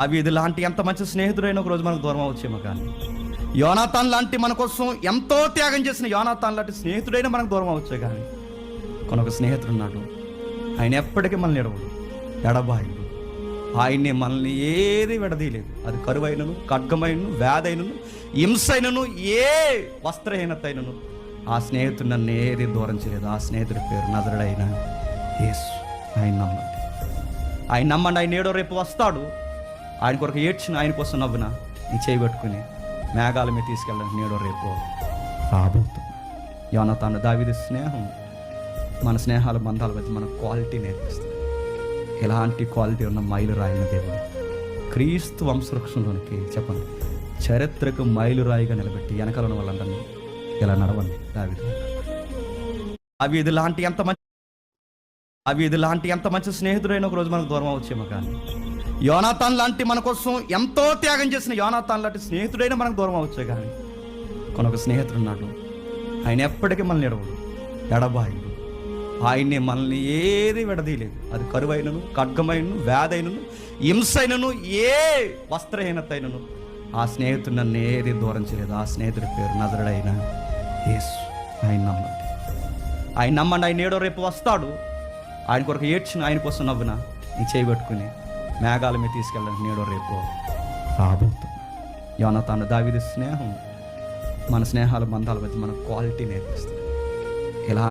అవి ఇది లాంటి ఎంత మంచి స్నేహితుడైనా ఒకరోజు మనకు దూరం అవచ్చేమో, కానీ యోనాతాన్ లాంటి మన కోసం ఎంతో త్యాగం చేసిన యోనాతాన్ లాంటి స్నేహితుడైనా మనకు దూరం అవచ్చే, కానీ కొనొక స్నేహితుడు ఉన్నాడు. ఆయన ఎప్పటికీ మనల్ని ఎడబాయుడు. ఆయన్ని మనల్ని ఏది విడదీయలేదు. అది కరువైనను, ఖడ్గమైనను, వ్యాధైనను, హింసైనను, ఏ వస్త్రహీనత అయినను ఆ స్నేహితుడు నన్ను ఏది దూరం చేయలేదు. ఆ స్నేహితుడి పేరు నజరుడైన యేసు. ఆయన నమ్మండి, ఆయన నమ్మండి. ఆయన ఏడో రేపు వస్తాడు. ఆయన కొరకు ఏడ్చిన, ఆయన కోసం నవ్వున నీ చేయబెట్టుకుని మేఘాల మీద తీసుకెళ్ళడానికి నేడో రేపు రాబోతుంది. యోనాతాను దావీదు స్నేహం మన స్నేహాల బంధాల మధ్య మన క్వాలిటీ నేర్పిస్తుంది. ఎలాంటి క్వాలిటీ ఉన్న మైలురాయిన దేవుడు క్రీస్తు వంశవృక్షంలోనికి చెప్పండి చరిత్రకు మైలురాయిగా నిలబెట్టి వెనకాలను వాళ్ళందరినీ ఇలా నడవండి. అవి ఇది లాంటి ఎంత మంచి స్నేహితుడైనా ఒకరోజు మనకు దూరం అవచ్చేమో, కానీ యోనాతాన్ లాంటి మన కోసం ఎంతో త్యాగం చేసిన యోనాతాన్ లాంటి స్నేహితుడైనా మనకు దూరం అవచ్చే, కానీ కొనొక స్నేహితుడు ఉన్నాడు. ఆయన ఎప్పటికీ మనల్ని ఎడబాయుడు. ఆయన్ని మనల్ని ఏది విడదీయలేదు. అది కరువైనను, ఖడ్గమైనను, వ్యాధైనను, హింసైనను, ఏ వస్త్రహీనత అయినను ఆ స్నేహితుడు నన్ను ఏది దూరం చేయలేదు. ఆ స్నేహితుడి పేరు నజరుడైన యేసు. ఆయన నమ్మండి, ఆయన నమ్మండి. ఆయన ఏడో రేపు వస్తాడు. ఆయన కొరకు ఏడ్చిన, ఆయన కోసం నవ్వున నీ చేయబెట్టుకుని మేఘాల మీద తీసుకెళ్ళడానికి నేడో రేపు రాబోతుంది. యోనాతాను దావీదు స్నేహం మన స్నేహాల బంధాల మధ్య మన క్వాలిటీ నేర్పిస్తుంది. ఇలా